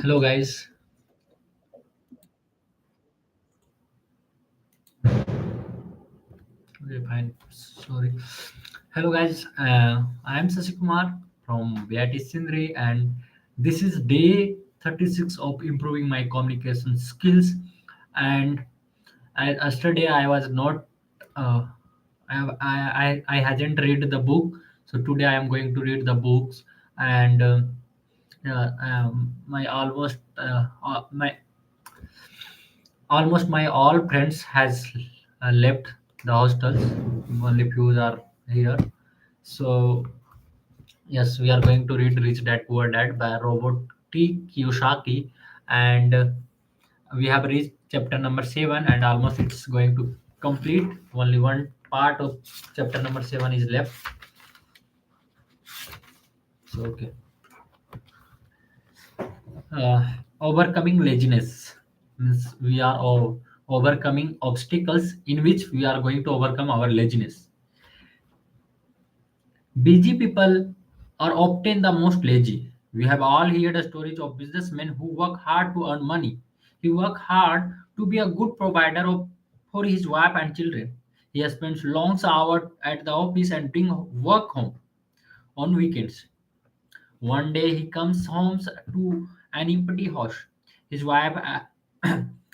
Hello, guys. Okay, fine. Sorry. Hello, guys. I am Sashi Kumar from VIT Sindri, and this is day 36 of improving my communication skills. And yesterday I was not, uh, I hadn't read the book, so today I am going to read the books. And yeah, my almost my all friends has left the hostels. Only few are here. So yes, we are going to read Rich Dad Poor Dad by Robert T. Kiyosaki, and we have reached chapter number 7, and almost it's going to complete. Only one part of chapter number 7 is left. So okay, overcoming laziness means we are overcoming obstacles in which we are going to overcome our laziness. Busy people are often the most lazy. We have all heard the stories of businessmen who work hard to earn money. He work hard to be a good provider for his wife and children. He spends long hours at the office and bring work home on weekends. One day he comes home to an empty house. His wife,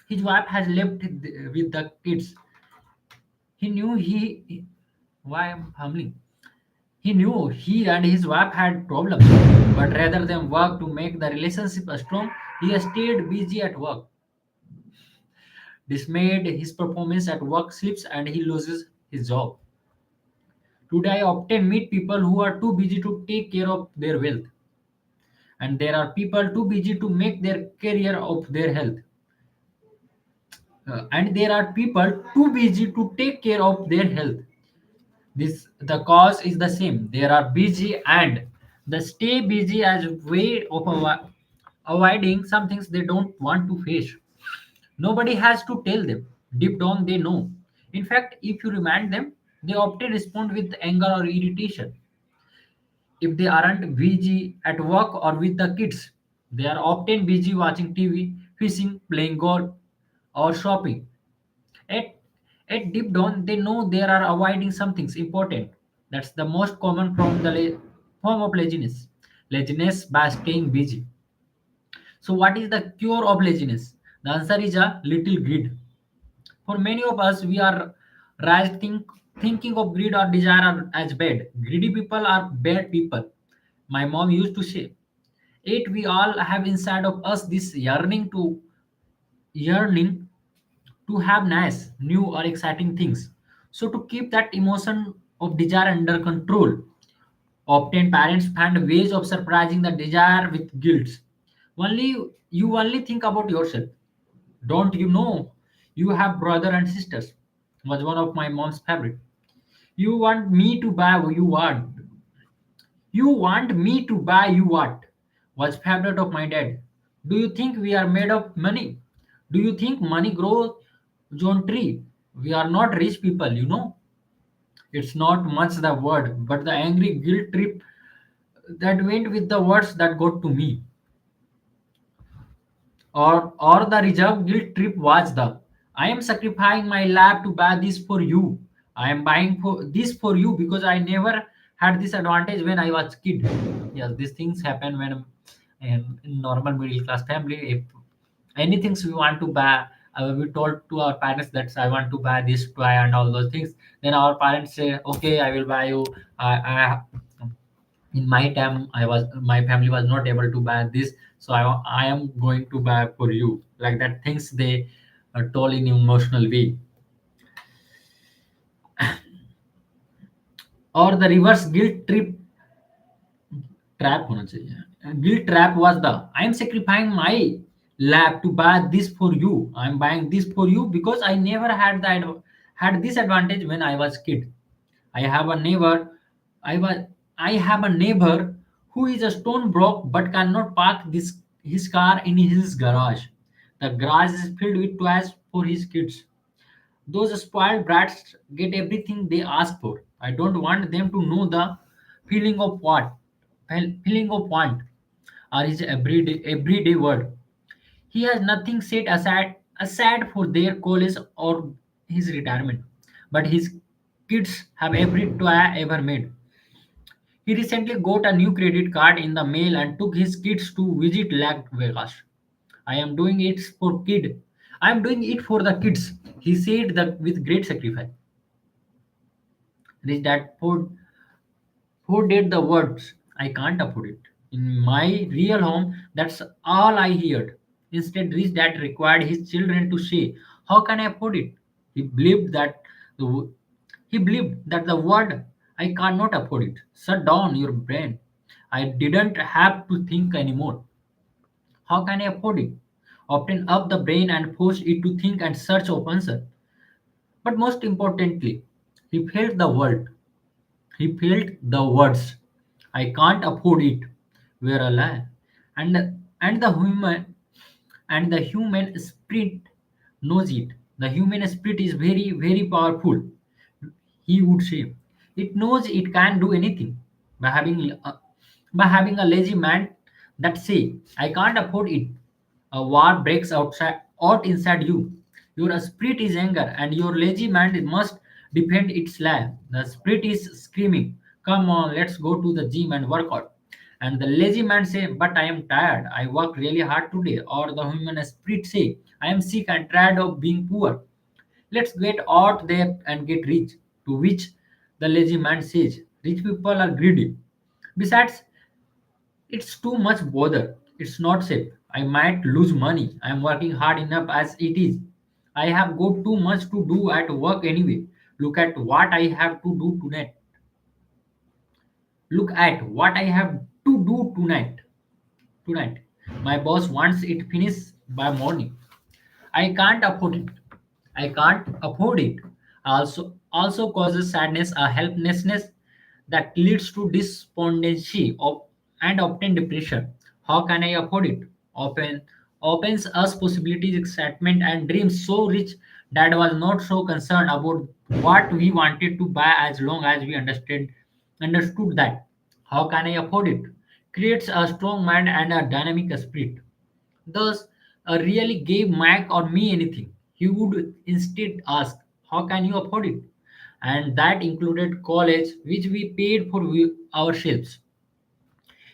his wife has left with the kids. He knew why I'm humbling. He knew he and his wife had problems, but rather than work to make the relationship strong, he stayed busy at work. This made his performance at work slips and he loses his job. Today, I often meet people who are too busy to take care of their wealth, and there are people too busy to make their career of their health. And there are people too busy to take care of their health. This the cause is the same. They are busy and the stay busy as a way of avoiding some things they don't want to face. Nobody has to tell them. Deep down they know. In fact, if you remind them, they often respond with anger or irritation. If they aren't busy at work or with the kids, they are often busy watching TV, fishing, playing golf, or shopping. At, at deep down, they know they are avoiding something important. That's the most common form of laziness. Laziness by staying busy. So, what is the cure of laziness? The answer is a little greed. For many of us, we are raised thinking of greed or desire as bad. Greedy people are bad people. My mom used to say, "Yet we all have inside of us this yearning to have nice, new, or exciting things. So, to keep that emotion of desire under control, often parents find ways of surprising the desire with guilt. Only you only think about yourself. Don't you know you have brother and sisters? Was one of my mom's favorite. You want me to buy you what? You want me to buy you what? Was favorite of my dad. Do you think we are made of money? Do you think money grows on tree? We are not rich people. It's not much the word, but the angry guilt trip that went with the words that got to me. Or the reserve guilt trip was the I am sacrificing my life to buy this for you. I am buying this for you because I never had this advantage when I was kid. Yes, these things happen when in normal middle class family. If anything we want to buy, we told to our parents that I want to buy this toy and all those things. Then our parents say, okay, I will buy you. In my time my family was not able to buy this, so I am going to buy for you, like that things they told in emotional way. Or the reverse guilt trap होना चाहिए. Guilt trap was the I am sacrificing my lab to buy this for you. I am buying this for you because I never had this advantage when I was kid. I have a neighbor. I was. I have a neighbor who is a stone broke but cannot park his car in his garage. The garage is filled with toys for his kids. Those spoiled brats get everything they ask for. I don't want them to know the feeling of what feeling of want or his everyday word. He has nothing set aside for their college or his retirement, but his kids have every toy ever made. He recently got a new credit card in the mail and took his kids to visit Las Vegas. I am doing it for kid. I am doing it for the kids. He said that with great sacrifice. Rich dad who did the words, I can't afford it. In my real home, that's all I heard. Instead, Rich Dad required his children to say, how can I afford it? He believed that the he believed that the word I cannot afford it. Shut down your brain. I didn't have to think anymore. How can I afford it? Open up the brain and force it to think and search of answer. But most importantly, he felt the world. He felt the words, I can't afford it, were a lie. And the human spirit knows it. The human spirit is very, very powerful. He would say, it knows it can do anything by having a lazy man that say, I can't afford it. A war breaks out inside you. Your spirit is anger, and your lazy mind must defend its lie. The spirit is screaming, come on, let's go to the gym and work out. And the lazy man say, but I am tired. I worked really hard today. Or the human spirit say, I am sick and tired of being poor. Let's get out there and get rich. To which the lazy man says, rich people are greedy. Besides, it's too much bother. It's not safe. I might lose money. I'm working hard enough as it is. I have got too much to do at work anyway. Look at what I have to do tonight. Look at what I have to do tonight. My boss wants it finished by morning. I can't afford it. I can't afford it. Also causes sadness, a helplessness that leads to despondency of, and often depression. How can I afford it? Open opens us possibilities, excitement, and dreams so rich that was not so concerned about what we wanted to buy as long as we understood that. How can I afford it? Creates a strong mind and a dynamic spirit. Thus, really gave Mike or me anything. He would instead ask, how can you afford it? And that included college, which we paid for ourselves.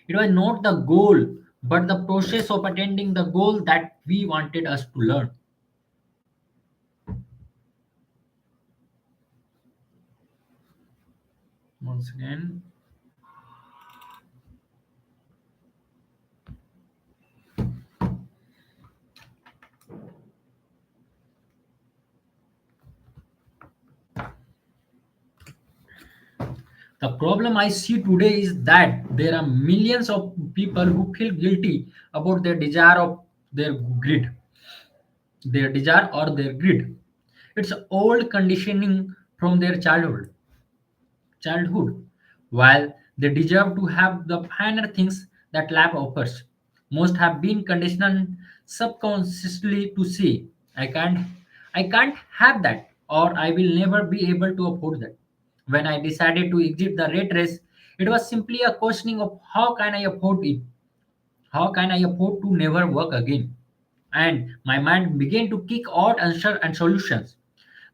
It was not the goal, but the process of attending the goal that we wanted us to learn. Once again, the problem I see today is that there are millions of people who feel guilty about their greed, their desire or their greed. It's old conditioning from their childhood. While they deserve to have the finer things that life offers, most have been conditioned subconsciously to say, I can't have that, or I will never be able to afford that. When I decided to exit the rat race, it was simply a questioning of how can I afford it? How can I afford to never work again? And my mind began to kick out answers and solutions.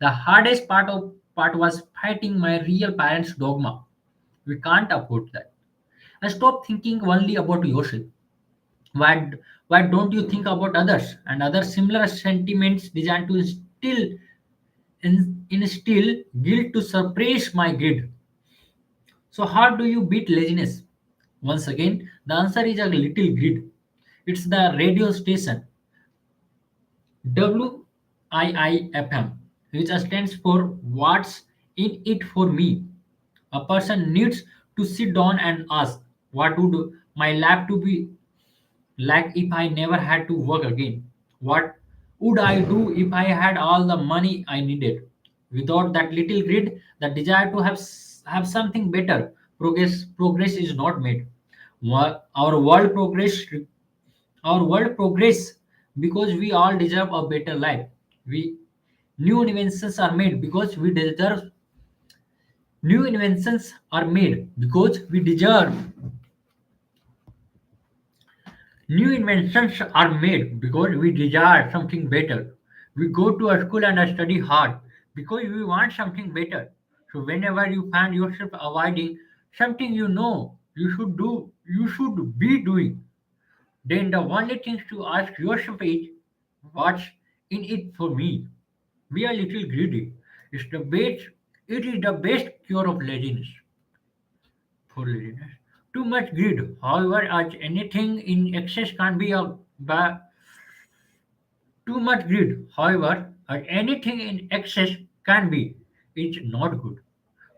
The hardest part was fighting my real parents' dogma. We can't afford that. And stop thinking only about yourself. Why why don't you think about others and other similar sentiments designed to instill guilt to suppress my greed? So how do you beat laziness? Once again, the answer is a little greed. It's the radio station WIIFM, which stands for What's in It for Me. A person needs to sit down and ask, what would my life to be like if I never had to work again? What would I do if I had all the money I needed? Without that little greed, the desire to have something better, progress is not made. Our world progress because we all deserve a better life. We new inventions are made because we deserve new inventions are made because we deserve New inventions are made because we desire something better. We go to a school and study hard because we want something better. So whenever you find yourself avoiding something you know you should be doing, then the only thing to ask yourself is, what's in it for me? Be a little greedy. It's the best. It is the best cure of laziness. For laziness, too much greed, however, as anything in excess can be a too much greed, however, as anything in excess can be, is not good.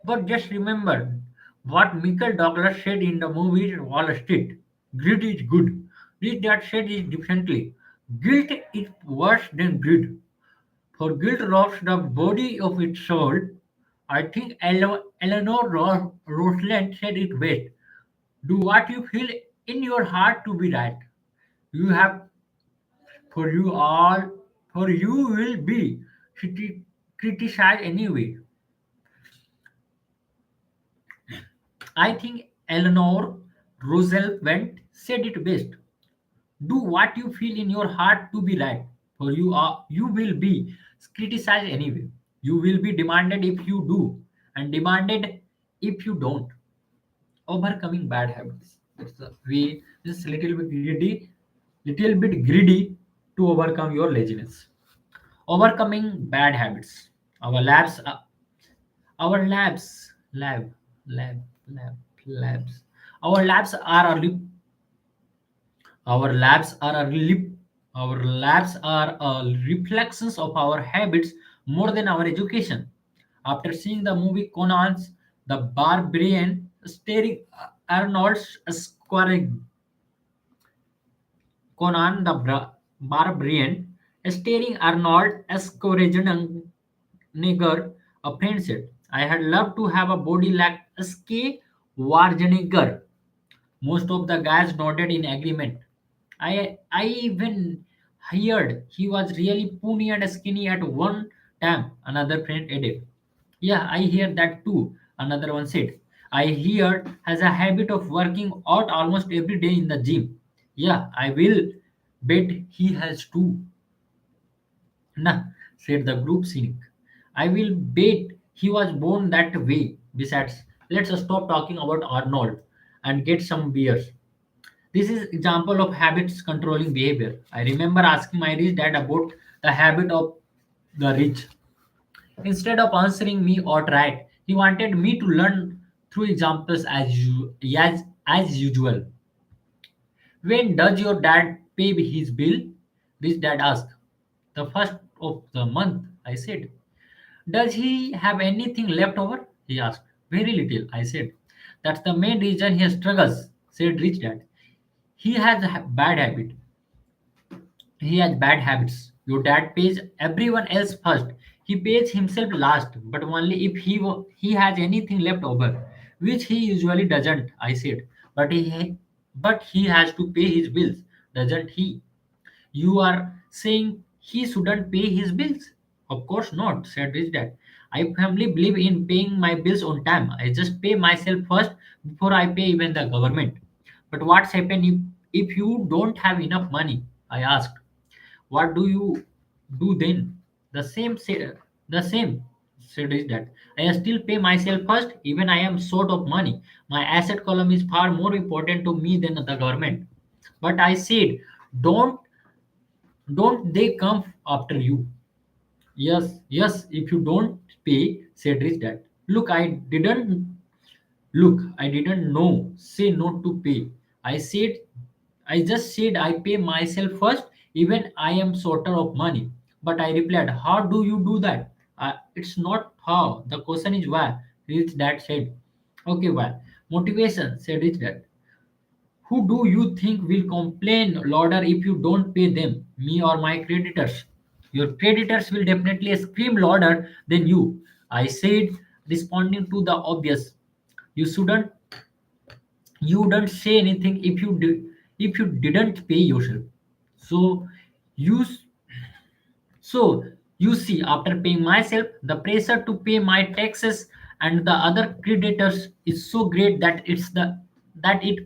But just remember what Michael Douglas said in the movie Wall Street. Greed is good. This that said is differently. Guilt is worse than greed. For guilt robs the body of its soul. I think Eleanor Roosevelt said it best. Do what you feel in your heart to be right. You have for you all for you will be criticized anyway. I think Eleanor Roosevelt said it best. Do what you feel in your heart to be right. For you will be criticized anyway. You will be demanded if you do, and demanded if you don't. Overcoming bad habits. It's a way just little bit greedy to overcome your laziness. Overcoming bad habits. Our labs, our labs, lab, lab, lab, labs. Our labs are early Our labs are a our labs are reflections of our habits more than our education. After seeing the movie Conan's the Barbarian, staring Arnold's squaring Conan the Barbarian, staring Arnold Schwarzenegger, a friend said, "I had loved to have a body like S.K. Schwarzenegger." Most of the guys nodded in agreement. I even heard he was really puny and skinny at one time, another friend added. Yeah, I hear that too, another one said. I hear has a habit of working out almost every day in the gym. Yeah, I will bet he has too. Nah, said the group cynic. I will bet he was born that way. Besides, let's stop talking about Arnold and get some beers. This is example of habits controlling behavior. I remember asking my rich dad about the habit of the rich. Instead of answering me outright, he wanted me to learn through examples as usual. When does your dad pay his bill? Rich dad asked. The first of the month, I said. Does he have anything left over? He asked. Very little, I said. That's the main reason he struggles, said Rich Dad. He has a bad habit. He has bad habits. Your dad pays everyone else first. He pays himself last, but only if he has anything left over, which he usually doesn't. I said, but he has to pay his bills, doesn't he? You are saying he shouldn't pay his bills? Of course not, said Rich Dad. I firmly believe in paying my bills on time. I just pay myself first before I pay even the government. But what's happened if you don't have enough money? I asked. What do you do then? The same said is that I still pay myself first, even I am short of money. My asset column is far more important to me than the government. But I said, don't don't they come after you? Yes, yes, if you don't pay, said Rich Dad. I didn't know. Say not to pay. I just said I pay myself first, even I am shorter of money. But I replied, how do you do that? It's not how. The question is why. Rich Dad said. Okay, why? Motivation, said Rich Dad. Who do you think will complain louder if you don't pay them? Me or my creditors? Your creditors will definitely scream louder than you. I said, responding to the obvious. You shouldn't you don't say anything if you didn't pay yourself. So you so you see, after paying myself, the pressure to pay my taxes and the other creditors is so great that it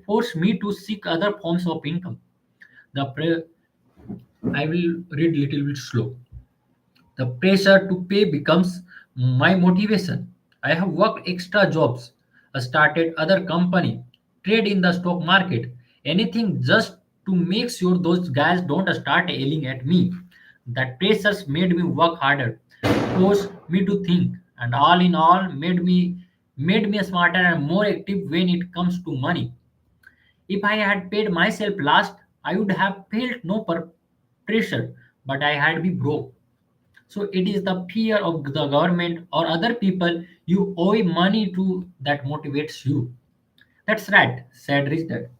forced me to seek other forms of income. The I will read little bit slow. The pressure to pay becomes my motivation. I have worked extra jobs, started other company, trade in the stock market, anything just to make sure those guys don't start yelling at me. That pressures made me work harder, forced me to think, and all in all made me smarter and more active when it comes to money. If I had paid myself last, I would have felt no pressure, but I had been broke. So it is the fear of the government or other people you owe money to that motivates you. That's right, said Rich Dad.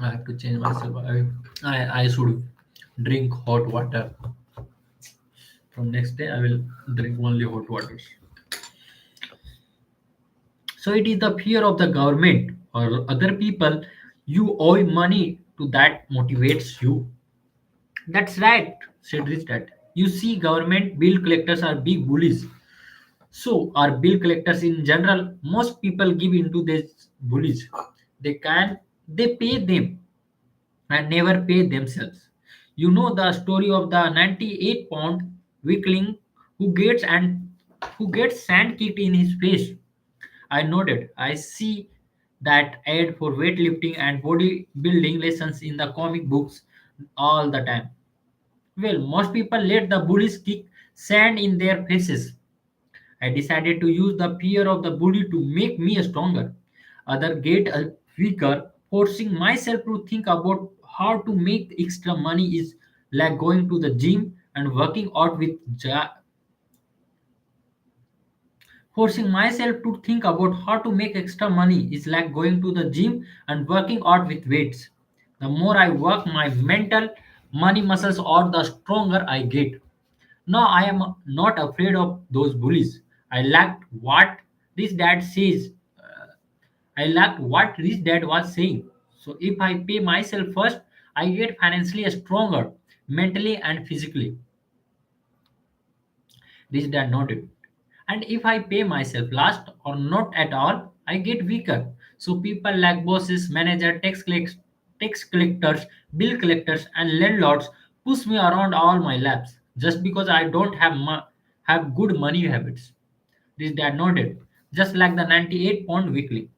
I have to change myself. I should drink hot water. From next day, I will drink only hot water. So it is the fear of the government or other people you owe money to that motivates you. That's right, said Rich Dad. You see, government bill collectors are big bullies. So, are bill collectors in general? Most people give into these bullies. They pay them and never pay themselves. You know the story of the 98-pound weakling who gets and who gets sand kicked in his face. I nodded. I see that ad for weightlifting and bodybuilding lessons in the comic books all the time. Well, most people let the bullies kick sand in their faces. I decided to use the fear of the bully to make me stronger. Other get weaker, forcing myself to think about how to make extra money is like going to the gym and working out with forcing myself to think about how to make extra money is like going to the gym and working out with weights. The more I work my mental money muscles or the stronger I get. No, I am not afraid of those bullies. I lacked what this dad says. I lacked what rich dad was saying. So if I pay myself first, I get financially stronger, mentally and physically. Rich dad nodded. And if I pay myself last or not at all, I get weaker. So people like bosses, manager, tax collectors, bill collectors, and landlords push me around all my laps just because I don't have good money habits. This dad nodded, just like the 98-pound weekly.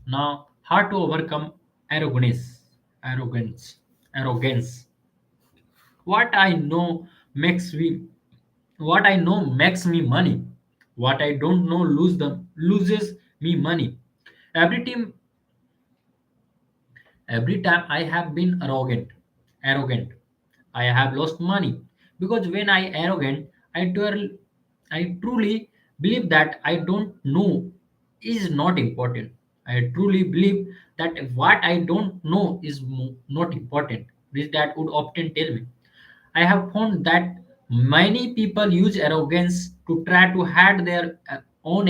Now, how to overcome arrogance, arrogance. What I know makes me, what I know makes me money. What I don't know loses me money. Every time, every time I have been arrogant, I have lost money because when I arrogant, I truly believe that I don't know is not important. I truly believe that what I don't know is not important, which that would often tell me. I have found that many people use arrogance to try to hide their own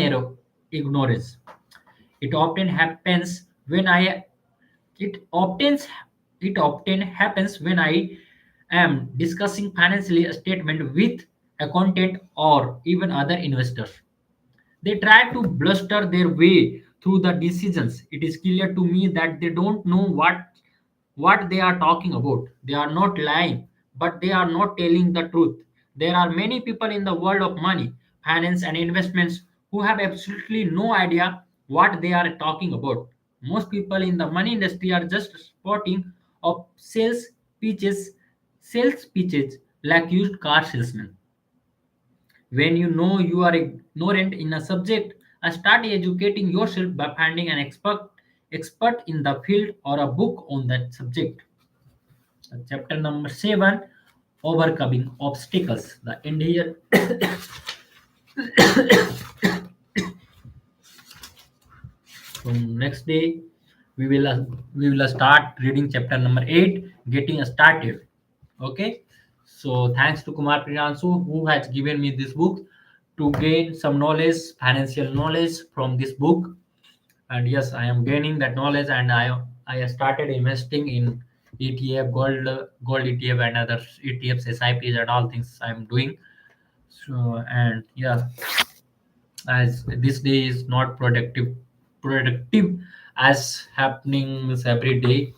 ignorance. It often happens when I it often it often happens when I am discussing financial statement with accountant or even other investors. They try to bluster their way through the decisions. It is clear to me that they don't know what they are talking about. They are not lying, but they are not telling the truth. There are many people in the world of money, finance, and investments who have absolutely no idea what they are talking about. Most people in the money industry are just spotting of sales pitches like used car salesmen. When you know you are ignorant in a subject, start educating yourself by finding an expert in the field or a book on that subject. Chapter number 7, overcoming obstacles. The Indian from next day we will start reading chapter number 8, getting started. Okay, so thanks to Kumar Priyansu who has given me this book to gain some knowledge, financial knowledge from this book. And yes, I am gaining that knowledge, and I started investing in ETF, gold ETF, and other ETFs, SIPs, and all things I'm doing. So, and yeah, as this day is not productive as happenings every day.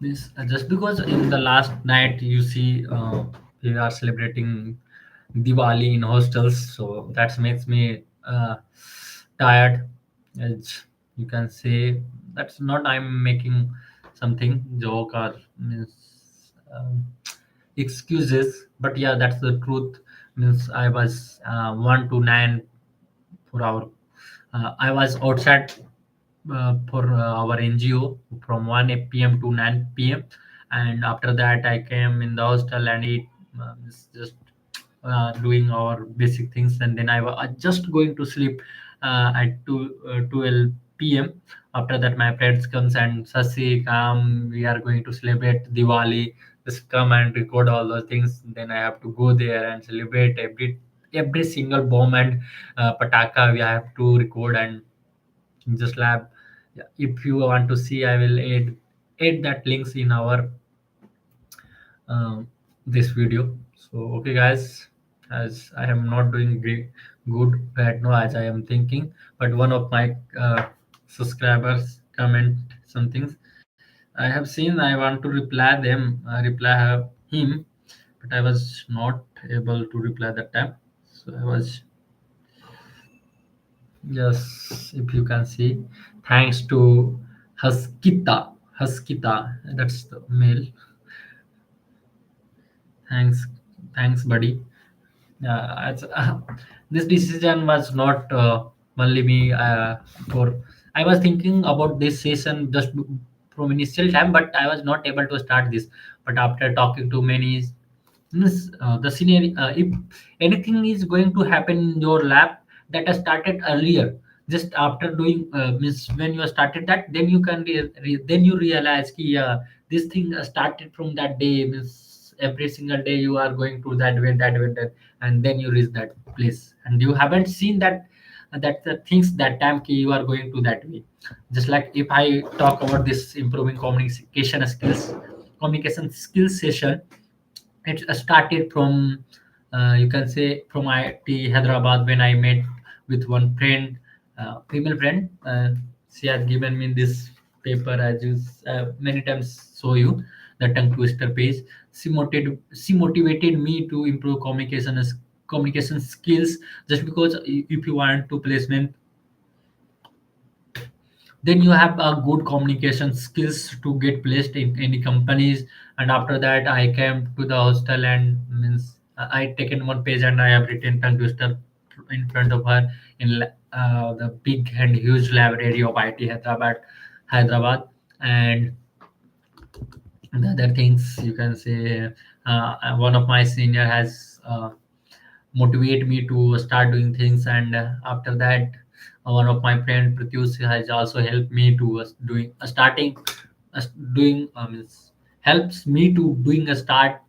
This just because in the last night you see we are celebrating Diwali in hostels, so that makes me tired. As you can say, that's not I'm making something joke or means excuses, but yeah, that's the truth. Means I was 1 to 9 for our. I was outside for our NGO from 1 p.m. to 9 p.m. And after that, I came in the hostel and eat, just doing our basic things. And then I was just going to sleep at 12 p.m. After that, my friends comes and Sasi, come, we are going to celebrate Diwali. Just come and record all those things. Then I have to go there and celebrate every single bomb and pataka we have to record and just lab. Yeah, if you want to see, I will add that links in our this video. So okay guys, as I am not doing good right now as I am thinking, but one of my subscribers comment some things I have seen. I want to reply them, reply him, but I was not able to reply that time. So I was, yes, if you can see, thanks to Huskita, that's the male. Thanks, thanks, buddy. This decision was not only me. For I was thinking about this session just from initial time, but I was not able to start this. But after talking to many, the scenario, if anything is going to happen in your lab that has started earlier, just after doing means when you have started that, then you can then you realize ki, this thing started from that day. Means every single day you are going to that, and then you reach that place, and you haven't seen that the things that time ki you are going to that way. Just like if I talk about this improving communication skills session, it started from you can say from IIT Hyderabad when I met with one friend, female friend. She has given me this paper as you many times show you the tongue twister page. She motivated me to improve communication skills, just because if you want to placement, then you have a good communication skills to get placed in any companies. And after that I came to the hostel and means I taken one page and I have written tongue twister in front of her in the big and huge library of IT Hyderabad. And the other things you can say, one of my senior has motivate me to start doing things. And after that, one of my friend Pratyush has also helped me to doing starting uh, doing helps me to doing a start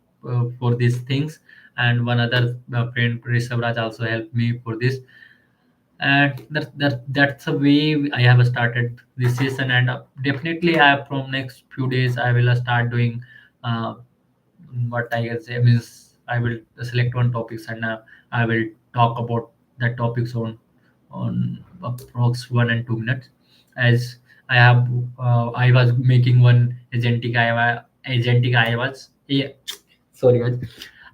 for these things. And one other friend Rishabh Raj also helped me for this. And that's the way I have started this season. And definitely I from next few days I will start doing uh, what I can say means I will select one topics, and I will talk about that topics on approx 1 and 2 minutes. As I was making one sorry guys,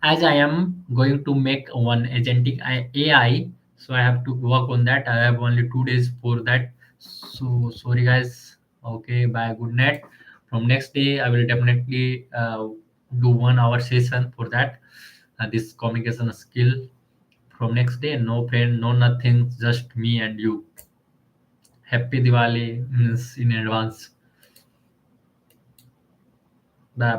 as I am going to make one AI, so I have to work on that. I have only 2 days for that. So sorry guys. Okay, bye. Good night. From next day, I will definitely do 1 hour session for that. This communication skill from next day. No friend, no nothing, just me and you. Happy Diwali means in advance. Bye.